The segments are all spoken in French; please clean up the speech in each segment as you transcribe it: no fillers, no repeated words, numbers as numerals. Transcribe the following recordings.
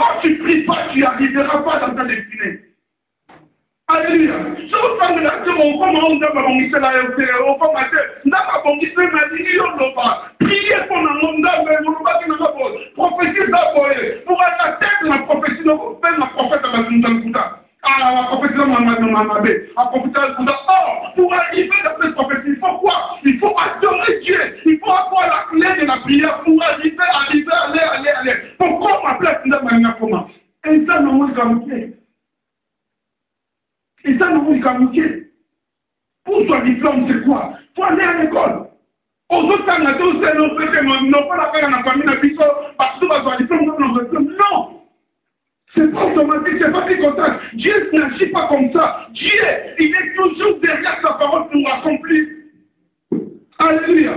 Quand tu ne pries pas, tu n'arriveras pas dans ta destinée. Alléluia. Je vous parle de la comment on doit bongiser la on va mater. N'a pas bongisé ma vie, on ne pas. Priez pour un monde d'âme, on va pas prophétie d'abord. Pour être la tête de la prophétie, on va faire ma prophète à la Zundalukuta. Ah, la prophétie de ma mabé. La prophétie de la Zundalukuta. Or, pour arriver dans cette prophétie, il faut quoi? Il faut adorer Dieu. Il faut avoir la clé de la prière pour aller. Pourquoi m'appeler Zundalukuta comment? Et ça, non, moi, je vais et ça, nous vous communiquer. Pour son diplôme, c'est quoi? Faut aller à l'école. Aux autres temps, non, pas la faire dans la famille, parce que votre diplôme, non. C'est pas automatique, c'est pas comme ça. Dieu n'agit pas comme ça. Dieu, il est toujours derrière sa parole pour accomplir. Alléluia.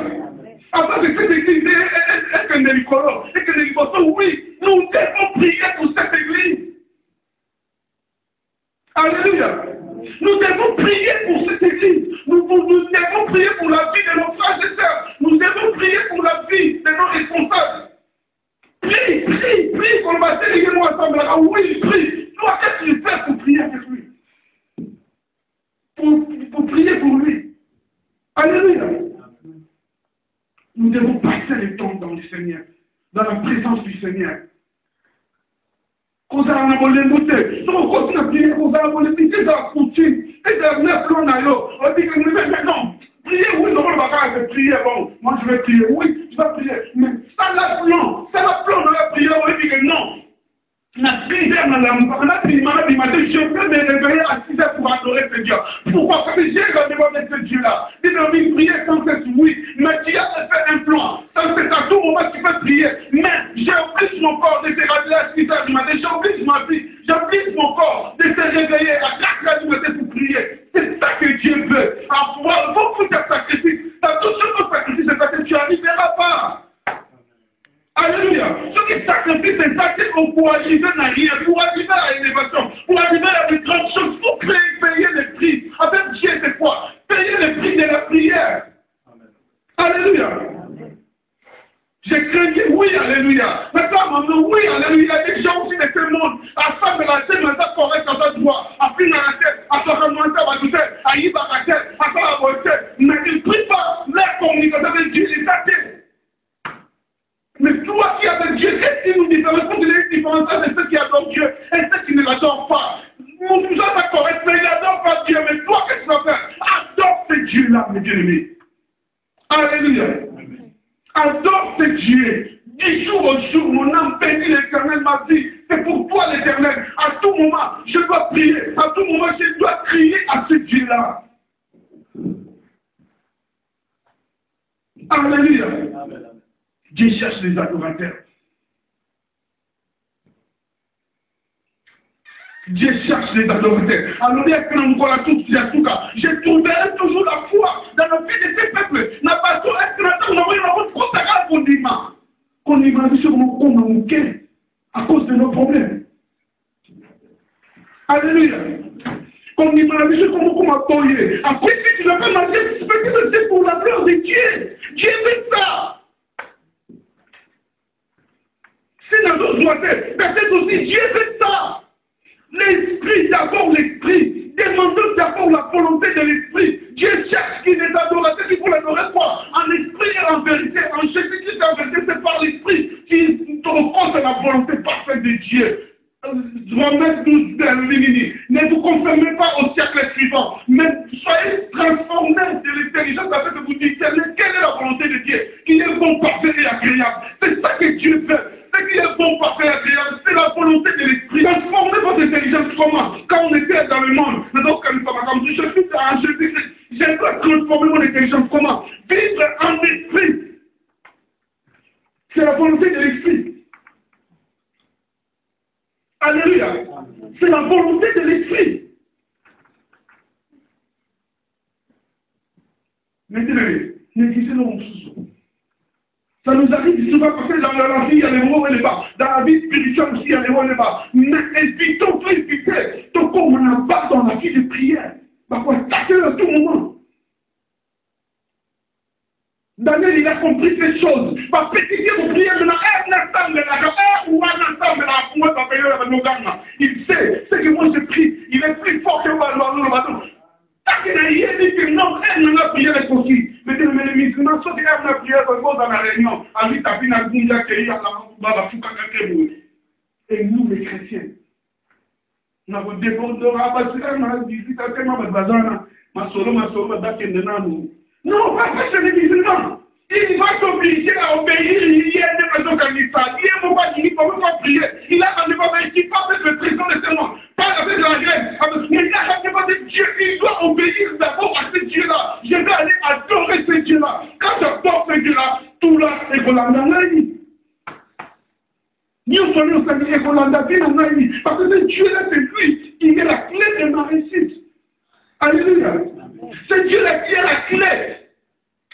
Avant de cette église, est-ce que Nélicolo, est-ce que Nélicolo, oui, nous devons prier pour cette église. Alléluia. Nous devons prier pour cette église. Nous devons prier pour la vie de nos frères et sœurs. Nous devons prier pour la vie de nos responsables. Prie, qu'on va se lier nous ensemble. Oui, prie. Toi, qu'est-ce que tu fais pour prier avec lui? Pour prier pour lui. Alléluia. Nous devons passer le temps dans le Seigneur, dans la présence du Seigneur. Nous allons voler monter. Donc, quand on a prié, nous allons voler monter. C'est la coutume. Et c'est la plan d'ailleurs. On dit que nous non. Prier, oui, non, on va pas prier. Bon, moi je vais prier. Oui, tu vas prier. Mais ça, la plan. C'est la plan de la prière. On dit que non. On a prié, on a prié, je peux me réveiller à 6 heures pour adorer ce Dieu. Pourquoi? Parce que j'ai demandé ce Dieu-là. Il a envie de prier sans cesse, oui. Mais Dieu a fait un plan. Sans cesse, à tout moment, tu peux prier. Mais j'oblige mon corps de se réveiller à 6 heures du matin. J'oblige ma vie. J'oblige mon corps de se réveiller à 4 heures du matin pour prier. C'est ça que Dieu veut. Alors, il faut foutre un sacrifice. T'as tout ce que sacrifice, c'est parce que tu n'arriveras pas. Alléluia. Ce qui sacrifie, c'est ça pour arriver à rien, pour arriver à l'élévation, pour arriver à de grandes choses, pour payer les prix. Avec Dieu, c'est quoi? Payer les prix de la prière. Amen. Alléluia. J'ai craigné, oui, alléluia. Maintenant, oui, alléluia. Les gens aussi de ce monde, à ça de la tête, à ça correct, à ça droit, à finir à la tête, à ça remonter à la tête, à y va à la tête, à ça à la tête. Mais ils ne prient pas leur communication avec Dieu, ils s'attendent. Mais toi qui as Dieu, qu'est-ce qui nous différencie de les différences de ceux qui adorent Dieu et ceux qui ne l'adorent pas? Nous sommes d'accord, mais ils n'adorent pas Dieu. Mais toi, qu'est-ce que tu vas faire? Adore ce Dieu-là, mes bien-aimés. Alléluia. Adore ce Dieu. Du jour au jour, mon âme bénit l'Éternel, ma vie. C'est pour toi l'Éternel. À tout moment, je dois prier. À tout moment, je dois crier à ce Dieu-là. Alléluia. Amen. Dieu cherche les adorateurs. Dieu cherche les adorateurs. Alors, je trouverai toujours la foi dans la vie de ces peuples. N'a pas tout qu'on imagine sur mon cœur à cause de nos problèmes. Alléluia. Qu'on imagine comment on m'a toyé. Après, si tu ne veux pas manger, c'est pour la gloire de Dieu. Dieu fait ça. C'est dans d'autres joyeux. Peut-être aussi, Dieu fait ça. L'esprit, d'abord l'esprit. Demandons d'abord la volonté de l'esprit. Dieu cherche qui les adorateurs qui vous l'adorer quoi? En esprit et en vérité. En Jésus-Christ en vérité, c'est par l'esprit qui te rencontre la volonté parfaite de Dieu. Romains 12, ne vous conformez pas au siècle suivant, mais soyez transformés de l'intelligence afin de vous discerner quelle est la volonté de Dieu, qui est bon, parfait et agréable. C'est ça que Dieu veut. Ce qui est bon, parfait et agréable, c'est la volonté de l'esprit. Transformez votre intelligence comment? Quand on était dans le monde, comme je suis en Jésus-Christ, je dois transformer mon intelligence comment? Vivre en esprit. C'est la volonté de l'esprit. Alléluia. C'est la volonté de l'esprit. Maintenant, négligez-le. Ça nous arrive souvent parce que dans la vie, il y a les hauts et les bas. Dans la vie spirituelle aussi, il y a les hauts et les bas. Mais évitons, faut éviter. Tant qu'on n'a pas dans la vie de prière, il faut attaquer à tout moment. Daniel, il a compris ces choses. Parce que si vous priez, vous n'avez pas un instant, ou un instant, mais la foi va payer Il sait, c'est que moi je prie, il est plus fort que moi, le bateau. Non, elle n'a pas prié avec aussi. Mais les musulmans, ceux qui ont prié dans la réunion, à lui, t'as vu la Gunja qui est à la Fouka. Et nous, les chrétiens, nous avons débordé, non, pas chez les musulmans. Il va t'obliger à obéir. Il y a des personnes qui il faut pas prier. Il a quand même dit pas avec le président de ce monde, pas avec la Grèce. Mais il a quand même dit Dieu, il doit obéir d'abord à ce Dieu-là. Je vais aller adorer ce Dieu-là. Quand j'adore ce Dieu-là, tout là est Rolanda. Nous sommes Rolanda, parce que ce Dieu-là, c'est lui. Il est la clé de ma réussite. Alléluia. C'est Dieu-là qui est la clé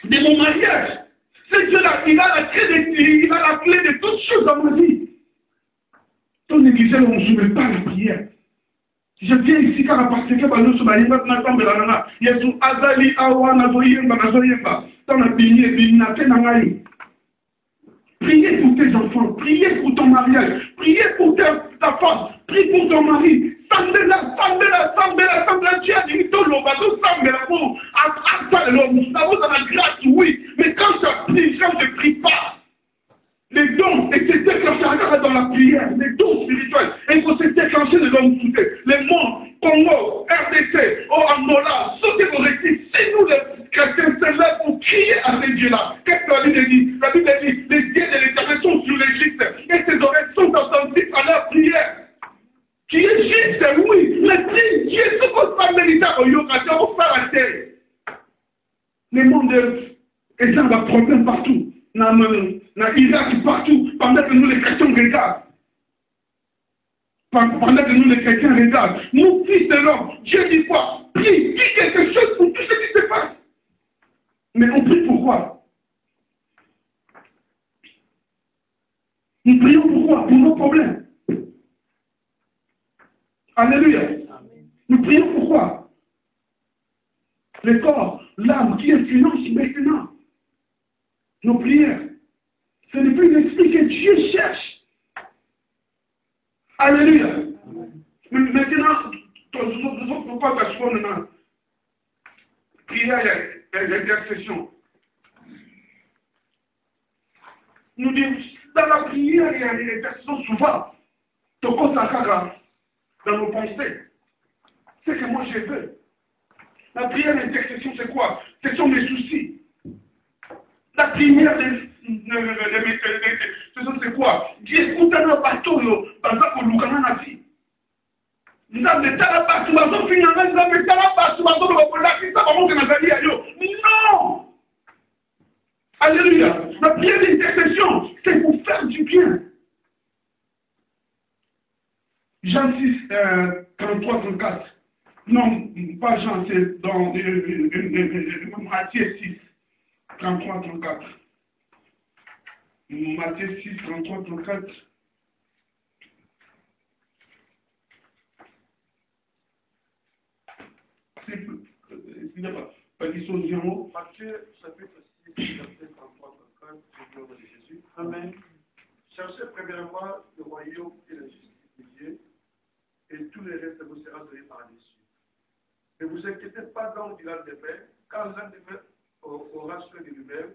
de mon mariage. C'est Dieu-là, il a la clé de toutes choses dans ma vie. Ton église, on ne soumet pas la prière. Je viens ici car parce que nous sommes allés maintenant dans la Yesu Azali Awa Nazoyemba Nazoyemba. Dans la priez pour tes enfants, priez pour ton mariage, priez pour ta femme, prie pour ton mari. Sambela, Dieu a dit tout le bateau, Sambela, pour atteindre l'homme. Nous avons dans la grâce, oui, mais quand je ne prie pas, les dons, et c'est déclenché dans la prière, les dons spirituels, et il faut se déclencher les dons soudés. Les monts, Congo, RDC, Angola, sautez vos récits. Si nous, les chrétiens, c'est là pour crier à ces dieux-là. Qu'est-ce que la Bible dit? La Bible dit, les dieux de l'Éternel sont sur l'Égypte, et ses oreilles sont attentifs à leur prière. Qui est juste, oui, mais prie Dieu, ce qu'on pas mérité au yoga, c'est au faire la terre. Les mondes, et ça va problème partout. Dans Irak, partout, pendant que nous les chrétiens regardent. Pendant que nous les chrétiens regardent. Nous, fils de l'homme, Dieu dit quoi? Prie, dis quelque chose pour tout ce qui se passe. Mais on prie pourquoi? Nous prions pourquoi? Pour nos problèmes. Alléluia. Nous prions pourquoi? Le corps, l'âme qui influence maintenant nos prières. Ce n'est plus l'esprit que Dieu cherche. Alléluia. Maintenant, nous ne pouvons pas passer dans prière et l'intercession. Nous disons, dans la prière et l'intercession, souvent, tu consacres dans nos pensées. C'est que moi je veux. La prière et l'intercession, c'est quoi? Ce sont mes soucis. La prière, c'est quoi? Dieu écoute un bateau, parce que nous avons la vie. Nous avons des bateaux, nous avons fini, nous avons des bateaux, nous avons non! Alléluia! La prière d'intercession, c'est pour faire du bien. Jean 6, 33, 34. Non, pas Jean, c'est dans Matthieu 6. 33, 34. Matthieu 6, 33, 34. Excusez-moi, pas dit son numéro. Matthieu, chapitre 6, verset 33, 34, je de Jésus. Amen. Cherchez premièrement le royaume et la justice de Dieu, et tout le reste vous sera donné par-dessus. Ne vous inquiétez pas donc du lendemain, car le lendemain aura soin de lui-même,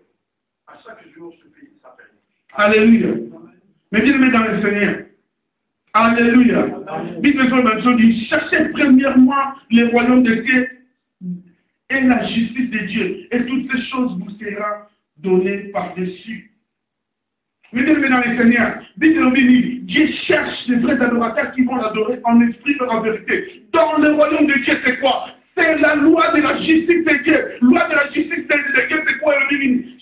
à chaque jour suffit sa peine. Alléluia. Mais dites-le dans le Seigneur. Alléluia. Dites-le dans le Seigneur, dit, cherchez premièrement le royaume de Dieu et la justice de Dieu, et toutes ces choses vous seront données par-dessus. Mettez-le dans le Seigneur. Dites-le, Dieu cherche les vrais adorateurs qui vont l'adorer en esprit et en vérité. Dans le royaume de Dieu, c'est quoi? C'est la loi de la justice de Dieu. Loi de la justice de Dieu, c'est quoi?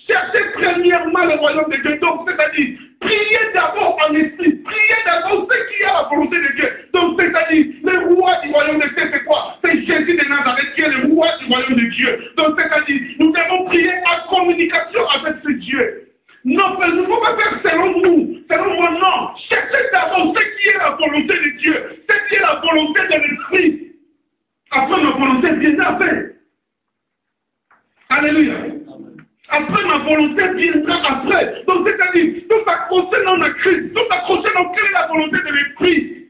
Cherchez premièrement le royaume de Dieu. Donc, c'est-à-dire, priez d'abord en esprit. Priez d'abord ce qui est la volonté de Dieu. Donc, c'est-à-dire, le roi du royaume de Dieu, c'est quoi? C'est Jésus de Nazareth qui est le roi du royaume de Dieu. Donc, c'est-à-dire, nous devons prier en communication avec ce Dieu. Non, mais nous ne pouvons pas faire selon nous, selon moi, non. Cherchez d'abord ce qui est la volonté de Dieu, ce qui est la volonté de l'esprit. Après ma volonté viendra après. Alléluia. Après ma volonté viendra après. Donc c'est-à-dire, tout accroché dans la Christ, tout accroché dans quelle est la volonté de l'esprit.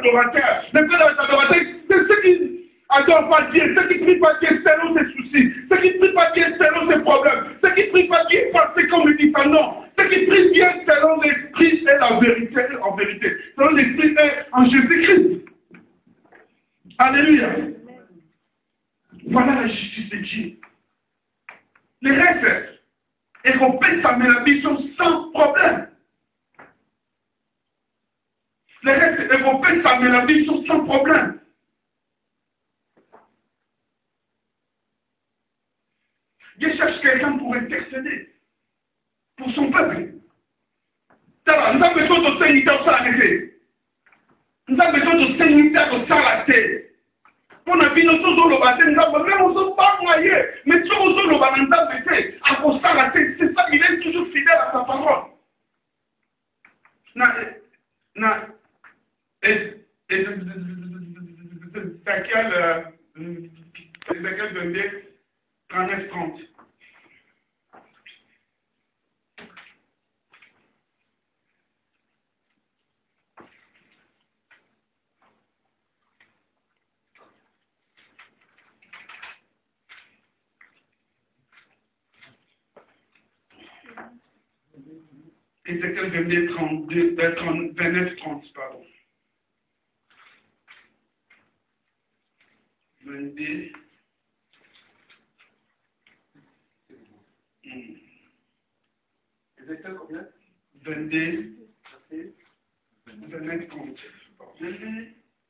adorateurs. Les vrais adorateurs, c'est ceux qui adorent pas Dieu, ceux qui prient pas Dieu selon ses soucis, ceux qui prient pas Dieu selon ses problèmes, ceux qui prient pas Dieu parce que comme dit non, ceux qui prient Dieu selon l'esprit et la vérité, en vérité, selon l'esprit et en Jésus-Christ. Alléluia. Voilà la justice de Dieu. Les restes, européens, ça met la vie sans problème. Les restes européens, ça met la vie sans problème. Dieu cherche quelqu'un pour intercéder pour son peuple. Nous avons besoin de Seigneur pour s'arrêter. Nous avons besoin de Seigneur pour s'arrêter. Pour la vie, nous sommes au bâtiment, nous ne sommes pas noyés, mais nous sommes au bâtiment, à s'arrêter. C'est ça, il est toujours fidèle à sa parole. Ézéchiel 22, 39-30. Ézéchiel 22, 29-30, pardon. 22. Ézéchiel combien? 22, 29-30. Je lis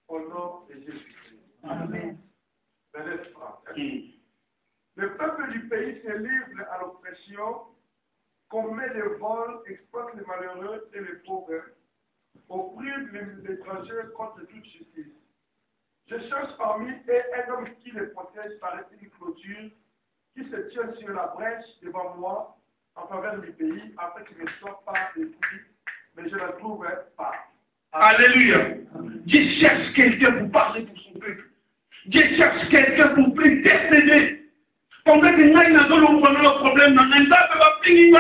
au nom de Jésus-Christ. Amen. Verset 30. Le peuple du pays se livre à l'oppression, commet le vol, exploite les malheureux et les pauvres, opprime les étrangers contre toute justice. Je cherche parmi eux un homme qui les protège par une clôture, qui se tient sur la brèche devant moi en faveur du pays, afin qu'il ne soit pas détruit, mais je ne la trouve pas. Alléluia. Dieu cherche quelqu'un pour parler pour son peuple. Dieu cherche quelqu'un pour intercéder. Pendant que nous avons un problème, nous avons fini, nous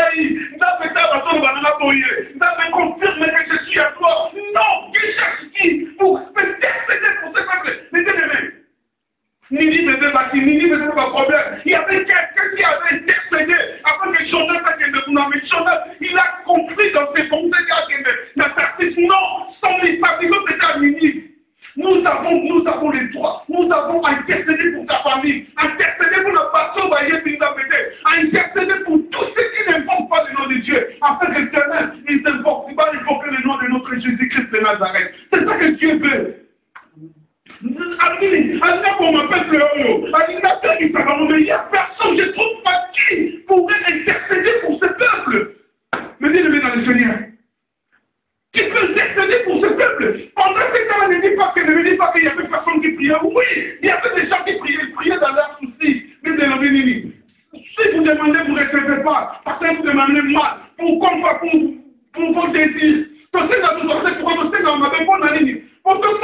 avons confirmé que je suis à toi. Non, Dieu cherche qui pour intercéder pour ce peuple. Les ennemis. Nini ne veut pas, Nini ne veut pas problème. Il y avait quelqu'un qui avait intercédé afin que Jonas il a compris dans ses pensées qu'il non, sans les papillons, c'était à Nini. Nous avons les droits. Nous avons intercédé pour ta famille, intercédé pour la passion, intercédé pour tous ceux qui n'invoquent pas le nom de Dieu, afin que l'éternel, ils invoquent, pas invoquer le nom de notre Jésus-Christ de Nazareth. C'est ça que Dieu veut. Pour mon peuple, il n'y a personne, je trouve pas qui pourrait intercéder pour ce peuple. Me dis-le dans le Seigneur. Qui peut intercéder pour ce peuple? Pendant ce temps, ne me dis pas qu'il y avait personne qui priait. Oui, il y avait des gens qui priaient dans leurs soucis. Mais si vous demandez, vous ne recevez pas. Parce que vous demandez mal. Pour vos désirs. Pour tout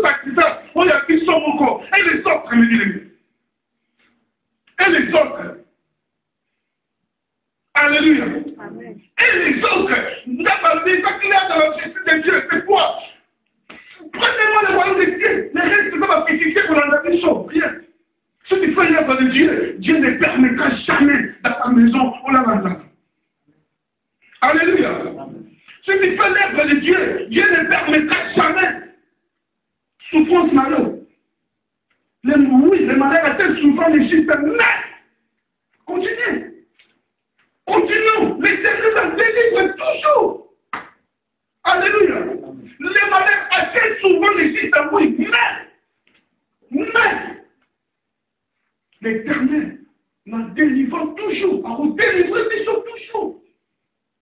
sacrifice, on y a qui sont encore. Et les autres, me dis-le. Et les autres. Alléluia. Amen. Et les autres, nous avons dit, quand il est dans la justice de Dieu, c'est quoi? Prenez-moi le royaume de Dieu. Les restes, ça va critiquer pour la nation. Rien. Si tu fais l'œuvre de Dieu, Dieu ne permettra jamais dans ta maison ou la maison. Alléluia. Si tu fais l'œuvre de Dieu, Dieu ne permettra jamais souffrance malheur. Oui, les malheurs atteignent souvent les chiffres, mais continuez. Continuons. L'Éternel délivre toujours. Alléluia. Les malheurs atteignent souvent les chiffres, oui, mais l'Éternel nous délivre toujours. Alors, délivrer toujours.